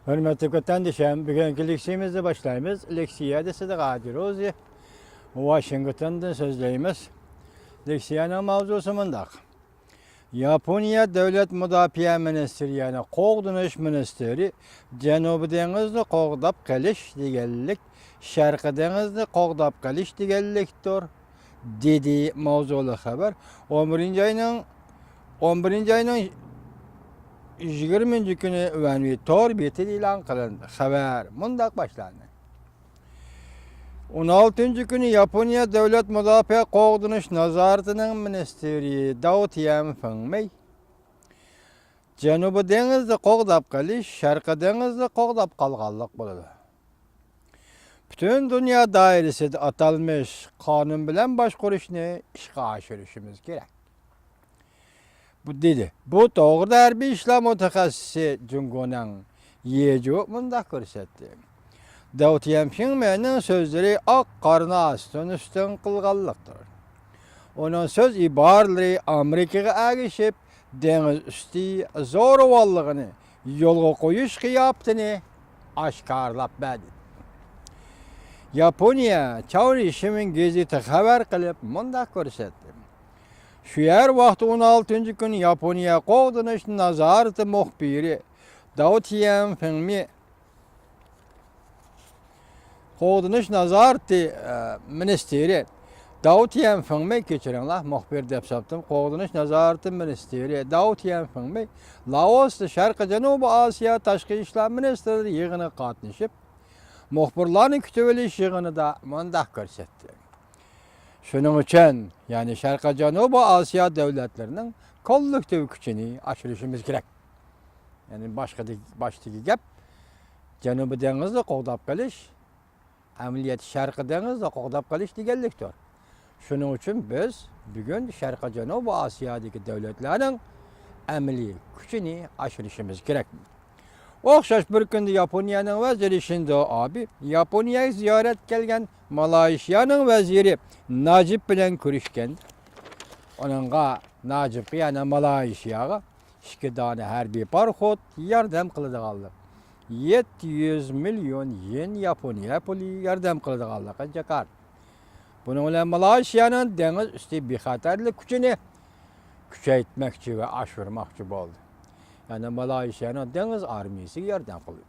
Hürmetli vatandaşlarım, bugünkü leksiyamızı başlayımız. Leksiya da size Rozi, Washington'dan sözleyimiz. Leksiyanın mavzusu mındak. Yaponiya Devlet Müdafiə Ministri, yani Qoğdunuş Ministeri, Cenubi Denizli qoğdap qeliş degellik, Şarkı Denizli qoğdap qeliş degelliktir, dedi mavzulu haber. 11. ayının 20. günü öğrenmeyi tor beti ilan kılındı. Haber mundak başlandı. 16. günü Yaponiya Devlet Müdafiə Qoğdunuş Nazarıtı'nın Ministeri Davut Yemfengmey, Cenubi Denizli qoğdap qaliş, Şarkı Denizli qoğdap qalğanlık buludu. Bütün dünya dairesi atalmış kanun bilen başkuruşunu işe aşırışımız gerek. Bu dedi. Bu doğru harbi İslam mütehassisi Cungo'nun yiyeceği munda görsetti. Davut Yemfengmey'nin sözleri ak karnı astın üstün kılgallıktır. Onun söz ibarları Amerika'ya agişip deniz üstü zorvallığını yolga koyuş kıyaptığını aşkarlap verdi. Yaponiya çavrişimin geziti haber kılıp munda görsetti. Şu yer vaxtı 16. gün Yaponiya Qoğdunuş Nazarıtı muhbiri Davut Yemfengmey Qoğdunuş Nazarıtı Ministeri Davut Yemfengmey keçirenler muhbir dep saptım. Qoğdunuş Nazarıtı Ministeri Davut Yemfengmey Laos'ta Şarkı Cenubi Asya Taşkı İşler Ministeri yığını katlaşıp muhbirlerin kütüveliş yığını da mandak görsetti. Şunun için yani Şarkı Cenubi Asya devletlerinin kollektif gücünü aşırışımız gerek. Yani baştaki gap Cenubi Denizli qoğdap qaliş, ameliyat Şarkı Denizli qoğdap qaliş degellikdir. Şunun için biz bugün Şarkı Cenubi Asya'daki devletlerin ameli gücünü aşırışımız gerek. Okşaş bir günde Yaponiyanın veziri Shinzo Abe, Yaponiya ziyaret gelgen Malaysiyanın veziri Najib bilen görüşken, onunla Najib yani Malaysiya'ya 2 tane harbiy parxod yardım kılıdı kaldı. 700 milyon yen Yaponiya pulu yardım kılıdı kaldı. Kaçakar. Bunun ile Malaysiya'nın deniz üstü bir hatarlı gücünü küçeytmekçi ve aşırmakçı oldu. Yani Malaysiya'nın deniz armiyası yardım kılıyor.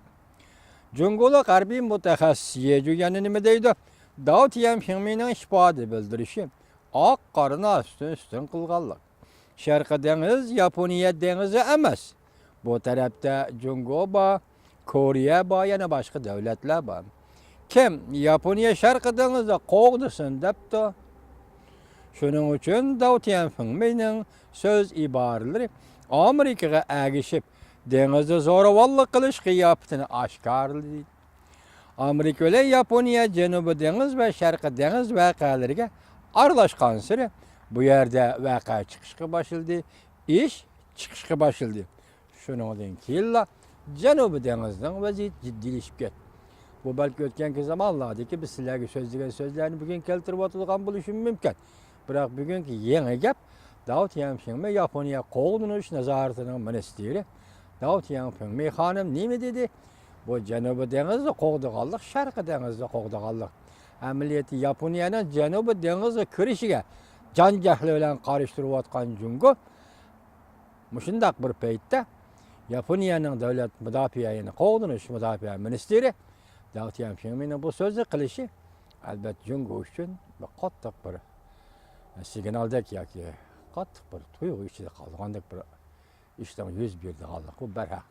Cungolu harbi mütehassiyeci yani ne deydi? Davut Yemfengmey'nin ispadı bildirişi. Ak karına üstün kılgallık. Şarkı Deniz, Yaponiya denizi emas. Bu tarafta Cungo ba, Koriya ba, yani başka devletler ba. Kim Yaponiya Şarkı Deniz'de qoğdusun depti. Şunun için Davut Yemfengmey'nin söz ibarları Amerika'ya agişip denizde zoravallık kılış kıyafetini aşkarladı. Amerika ile Yaponiya Cenubi Deniz ve Şarkı Deniz vakalarına arlaşkan sıra bu yerde vaka çıkışkı başladı, iş çıkışkı başladı. Şunun killa Cenubi Deniz'den vaziyet ciddileşip gitti. Bu belki ötkenki zamanlarda ki biz sizlerge sözlerini bugün keltirip atılgan buluşum mümkün. Bırak bugünkü yeni gap Davut Yemfengmey Yaponiya Qoğdunuş Nazarıtı'nın ministeri Davut Yemfengmey hanım ne mi dedi? Bu Cenubi Deniz'de qoğdağallık, Şarkı Deniz'de qoğdağallık. Ameliyatı Yaponiya'nın Cenubi Deniz'de kirişige can cahli bilen karıştırıp atkan Cungo muşundak bir peytte Yaponiya'nın devlet müdafiə yani Qoğdunuş Müdafiə Ministeri Davut Yemfengmey'nin bu sözü kılışı elbette Cungo için qattiq bir signaldaki yaki qattiq bir tuyğu içinde kaldık. Bir işten 101'de kaldık. Bu berhaq.